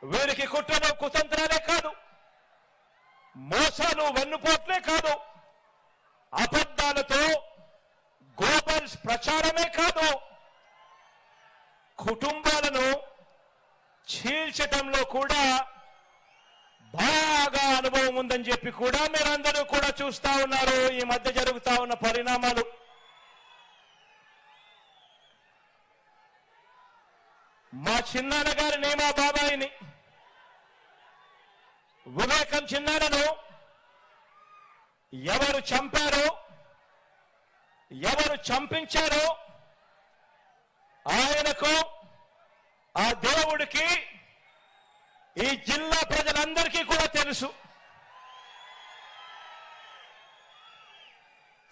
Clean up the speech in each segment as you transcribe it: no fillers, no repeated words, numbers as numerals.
వీరికి కుట్రలు కుతంత్రాలే కాదు, మోసాలు వెన్నుపోట్లే కాదు, అబద్ధాలతో గ్లోబల్స్ ప్రచారమే కాదు, కుటుంబాలను చీల్చడంలో కూడా బాగా అనుభవం ఉందని చెప్పి కూడా మీరందరూ కూడా చూస్తా ఉన్నారు ఈ మధ్య జరుగుతా ఉన్న పరిణామాలు. మా చిన్నాన్న గారిని, మా బాబాయిని, వివేకం చిన్నాన్నను ఎవరు చంపారో, ఎవరు చంపించారో ఆయనకు, ఆ దేవుడికి, ఈ జిల్లా ప్రజలందరికీ కూడా తెలుసు.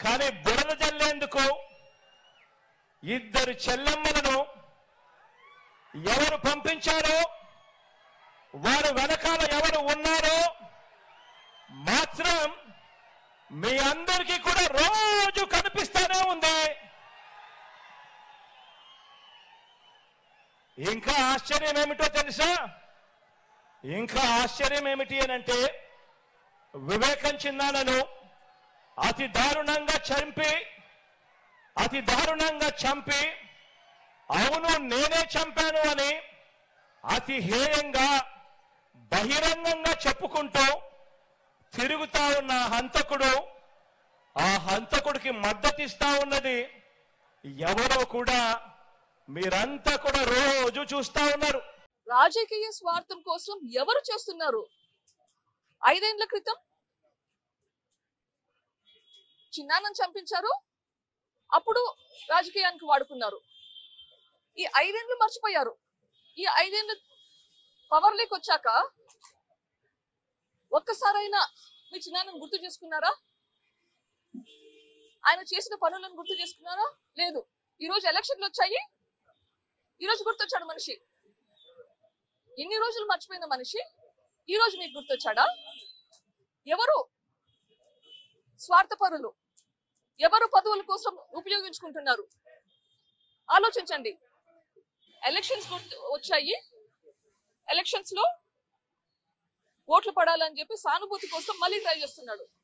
కానీ బురద జల్లేందుకు ఇద్దరు చెల్లెమ్మలను ఎవరు పంపించారో, వారు వెనకాల ఎవరు ఉన్నారో మాత్రం మీ అందరికీ కూడా రోజు కనిపిస్తానే ఉంది. ఇంకా ఆశ్చర్యం ఏమిటో తెలుసా? ఇంకా ఆశ్చర్యం ఏమిటి అనంటే, వివేకం చిన్నాన్నను అతి దారుణంగా చంపి అవును నేనే చంపాను అని అతి హేయంగా బహిరంగంగా చెప్పుకుంటూ తిరుగుతా ఉన్న హంతకుడు, ఆ హంతకుడికి మద్దతిస్తా ఉన్నది ఎవరో కూడా మీరంతా కూడా రోజు చూస్తా ఉన్నారు. రాజకీయ స్వార్థం కోసం ఎవరు చేస్తున్నారు? 5 ఏళ్ల క్రితం చిన్నాన్నను చంపించారు, అప్పుడు రాజకీయానికి వాడుకున్నారు. ఈ 5 ఏళ్లు మర్చిపోయారు. ఈ 5 ఏళ్లు పవర్లోకి వచ్చాక ఒక్కసారైనా మీ చిన్నాన్నను గుర్తు చేసుకున్నారా? ఆయన చేసిన పనులను గుర్తు చేసుకున్నారా? లేదు. ఈరోజు ఎలక్షన్లు వచ్చాయి, ఈరోజు గుర్తొచ్చాడు మనిషి. ఇన్ని రోజులు మర్చిపోయిన మనిషి ఈ రోజు మీకు గుర్తొచ్చాడా? ఎవరు స్వార్థపరులు, ఎవరు పదవుల కోసం ఉపయోగించుకుంటున్నారు? ఆలోచించండి. ఎలక్షన్స్ వచ్చాయి, ఎలక్షన్స్ లో ఓట్లు పడాలని చెప్పి సానుభూతి కోసం మళ్ళీ ట్రై చేస్తున్నాడు.